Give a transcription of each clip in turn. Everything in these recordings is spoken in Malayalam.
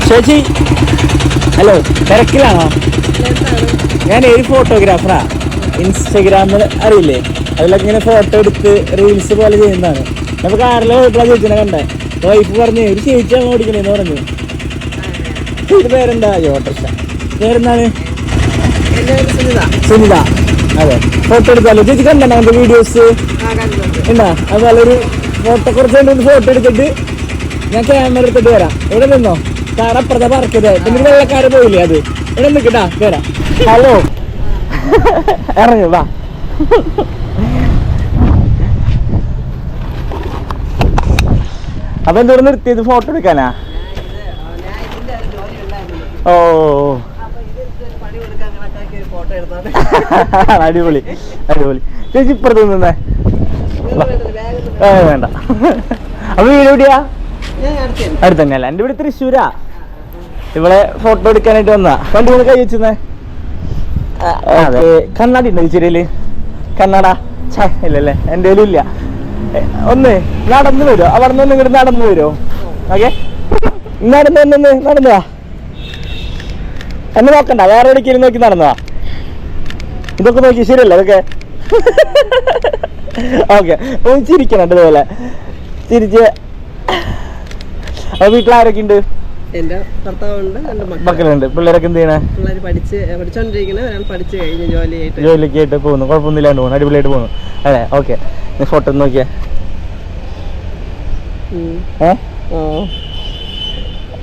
ചേച്ചി ഹലോ, തിരക്കിലാണോ? ഞാൻ ഒരു ഫോട്ടോഗ്രാഫറാ. ഇൻസ്റ്റഗ്രാമിൽ അറിയില്ലേ, അതിലൊക്കെ ഇങ്ങനെ ഫോട്ടോ എടുത്ത് റീൽസ് പോലെ ചെയ്യുന്നതാണ്. നമുക്ക് കാറിൽ പോയപ്പോഴാണ് ചേച്ചിനെ കണ്ടേ. വൈഫ് പറഞ്ഞു ഒരു ചേച്ചിയാണ് ഓടിക്കണേന്ന് പറഞ്ഞു. ഇത് പേരെന്താ? ഓട്ടർഷ. പേരെന്താണ്? സുനിത. അതെ, ഫോട്ടോ എടുക്കാമല്ലോ. ചേച്ചി കണ്ടോ നമ്മുടെ വീഡിയോസ്? ഉണ്ടാ. അതുപോലെ ഒരു ഫോട്ടോ കുറച്ച് കണ്ടു ഫോട്ടോ എടുത്തിട്ട് ഞാൻ ക്യാമറ എടുത്തിട്ട് വരാം. ഇവിടെ നിന്നോ, കാർ അപ്പുറത്തെ പറക്കത്. പിന്നെ വെള്ളക്കാര് പോയില്ലേ, അത് ഇവിടെ നിൽക്കട്ടാ. കേടാ. ഹലോ, ഇറങ്ങി വാ. അപ്പൊ എന്തോരം നിർത്തിയത്? ഫോട്ടോ എടുക്കാനാ? ഓ, അടിപൊളി അടിപൊളി. ചേച്ചി ഇപ്പുറത്ത് നിന്നേ. വേണ്ട. അപ്പൊ വീട് എവിടെയാ? അടുത്ത് തന്നെയല്ല. എൻ്റെ വീട് തൃശ്ശൂരാ. ഇവിടെ ഫോട്ടോ എടുക്കാനായിട്ട് വന്നാ. വണ്ടി കൊണ്ട് കൈ വെച്ചേ. കണ്ണാടി ഉണ്ടോ ചെറിയല്? കണ്ണാടാ ഇല്ലല്ലേ, എൻ്റെ കയ്യിലും ഇല്ല. ഒന്ന് നടന്നു വരുമോ? അവിടെ നിന്ന് ഇങ്ങോട്ട് നടന്നു വരുമോ? ഓക്കെ, നടന്നു വാ. എന്നെ നോക്കണ്ട, വേറെ എവിടേക്കും നോക്കി നടന്നു വാ. ഇതൊക്കെ നോക്കി ശരിയല്ല ഇതൊക്കെ? ഓക്കെ, ഒന്ന് ചിരിക്കണം ഇതുപോലെ ചിരിച്ച്. അപ്പൊ വീട്ടിൽ ആരൊക്കെ ഉണ്ട്? എന്റെ ഭർത്താവുണ്ട്, മക്കളുണ്ട്. പിള്ളേരൊക്കെ എന്ത് ചെയ്യണേ? പിള്ളേർ പഠിച്ചോണ്ടിരിക്കുന്ന ഒരാൾ പഠിച്ചു കഴിഞ്ഞ് ജോലിയൊക്കെ ആയിട്ട് പോകുന്നു. കുഴപ്പമൊന്നുമില്ലാണ്ട് പോകുന്നു, അടിപൊളിയായിട്ട് പോകുന്നു അല്ലേ? ഓക്കെ, നീ ഫോട്ടോ നോക്കിയേ.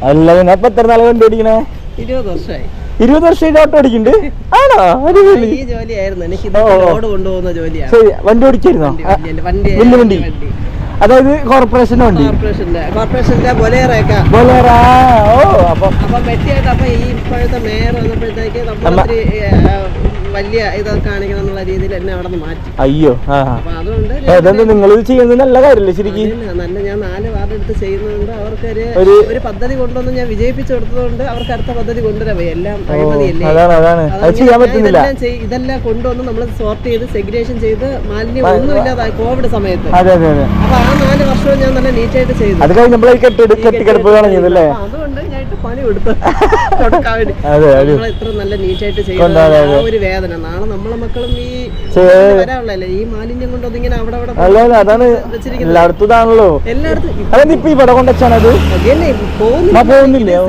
അല്ല, പിന്നെ അപ്പൊ എത്ര നാളെ വണ്ടി ഓടിക്കണേ? 20 വർഷമായി. 20 വർഷമായിട്ട് ഓട്ടോ ഓടിക്കുന്നുണ്ട്? ആണോ? അടിപൊളി. ഈ ജോലിയായിരുന്നു എനിക്ക്. ലോഡ് കൊണ്ടുപോകുന്ന ജോലിയാണ്. ശരി, വണ്ടി ഓടിക്കായിരുന്നോ? വലിയ വണ്ടി, അതായത് കോർപ്പറേഷന്റെ വണ്ടി? കോർപ്പറേഷന്റെ ബൊലേറൊക്കെ. ബൊലേറ. ഓ, അപ്പൊ പറ്റിയായിട്ട് അപ്പൊ ഈ ഇപ്പോഴത്തെ മേയർ വന്നപ്പോഴത്തേക്ക് നമ്മളൊത്തിരി വലിയ ഇതൊക്കെ കാണിക്കണം എന്നുള്ള രീതിയിൽ എന്നെ അവിടെ നിന്ന് മാറ്റി. അയ്യോ, അതുകൊണ്ട് നിങ്ങൾ ചെയ്യുന്നത് നല്ല കാര്യമല്ലേ ശരിക്കും? നല്ല, ഞാൻ 4 വാർഡ് എടുത്ത് ചെയ്യുന്നതുകൊണ്ട് അവർക്ക് ഒരു പദ്ധതി കൊണ്ടുവന്ന് ഞാൻ വിജയിപ്പിച്ചു കൊടുത്തതുകൊണ്ട് അവർക്ക് അടുത്ത പദ്ധതി കൊണ്ടുവരാൻ എല്ലാം അഴിമതിയല്ലേ. ഇതെല്ലാം കൊണ്ടുവന്ന് നമ്മൾ സോർട്ട് ചെയ്ത് സെഗ്രിഗേഷൻ ചെയ്ത് മാലിന്യം ഒന്നും ഇല്ലാതായി കോവിഡ് സമയത്ത്. അപ്പൊ ആ 4 വർഷവും ഞാൻ നല്ല നീറ്റായിട്ട് ചെയ്തു. അതുകൊണ്ട് ഞാൻ പണി കൊടുത്തു കൊടുക്കാൻ വേണ്ടി. നമ്മൾ ഇത്ര നല്ല നീറ്റായിട്ട് ചെയ്യുന്ന ആ ഒരു വേദന നാളെ നമ്മളെ മക്കളും ഈ വരാനുള്ളല്ലേ ഈ മാലിന്യം കൊണ്ടൊന്നും ഇങ്ങനെ അവിടെ എല്ലായിടത്തും.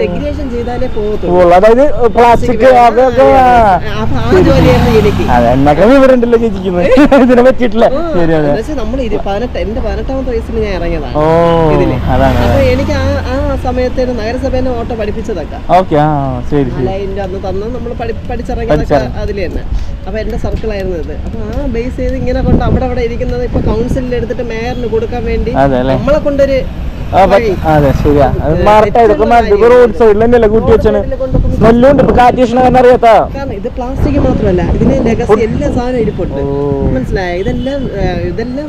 സെഗ്രിഗേഷൻ ചെയ്താലേ പോകത്തുള്ളൂ. അതായത് പ്ലാസ്റ്റിക് ആ ജോലിയായിരുന്നു എനിക്ക്. ഇവിടെ ഉണ്ടല്ലോ ചേച്ചിക്കുന്നത് ഇതിനെ പറ്റിയിട്ടില്ല. നമ്മൾ എന്റെ 18ാമത്തെ വയസ്സിൽ ഞാൻ ഇറങ്ങിയതാണ് ഇതില്. അപ്പൊ എനിക്ക് ആ സമയത്ത് നഗരസഭേനെ ഓട്ടോ പഠിപ്പിച്ചതൊക്കെ 4000 അന്ന് തന്ന് നമ്മൾ പഠിച്ചിറങ്ങിയതൊക്കെ അതിൽ തന്നെ. അപ്പൊ എന്റെ സർക്കിളായിരുന്നു ഇത്. അപ്പൊ ആ ബേസ് ചെയ്ത് ഇങ്ങനെ കൊണ്ട് അവിടെ ഇരിക്കുന്നത് ഇപ്പൊ കൗൺസിലിൽ എടുത്തിട്ട് മേയറിന് കൊടുക്കാൻ വേണ്ടി നമ്മളെ കൊണ്ടൊരു ഇത് പ്ലാസ്റ്റിക് മാത്രമല്ല, ഇതിന് ലെഗസി എല്ലാ സാധനവും ഇരിപ്പുണ്ട്. മനസ്സിലായോ? ഇതെല്ലാം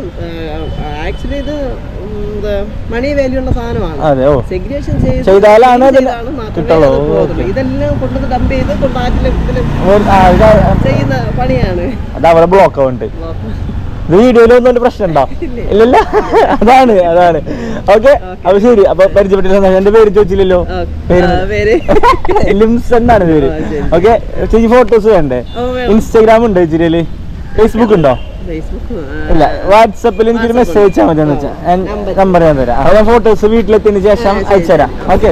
ആക്ച്വലി ഇത് മണി വാല്യൂ ഉള്ള സാധനമാണ്. സെഗ്രിഗേഷൻ ചെയ്താണ് ഇതെല്ലാം കൊണ്ടുവന്ന് ഡംപ് ചെയ്ത് കൊണ്ടാറ്റിലും ചെയ്യുന്ന പണിയാണ്. വീഡിയോയിലൊന്നും പ്രശ്നമുണ്ടോ? ഇല്ലല്ല. അതാണ് ഓക്കെ. അപ്പൊ ശരി, അപ്പൊ പരിചയപ്പെട്ടില്ല. എന്റെ പേര് ചോദിച്ചില്ലല്ലോ. ലിംസ് എന്നാണ് പേര്. ഓക്കെ ചേച്ചി, ഫോട്ടോസ് വേണ്ടേ? ഇൻസ്റ്റാഗ്രാം ഉണ്ടോ ചേച്ചിയില്? ഫേസ്ബുക്ക് ഉണ്ടോ? ഇല്ല. വാട്സപ്പിൽ എനിക്കൊരു മെസ്സേജ് അയച്ചാൽ മതി എന്ന് വെച്ചാൽ നമ്പർ ഞാൻ തരാം. അപ്പൊ ഫോട്ടോസ് വീട്ടിലെത്തിയതിനു ശേഷം അയച്ചുതരാം. ഓക്കെ.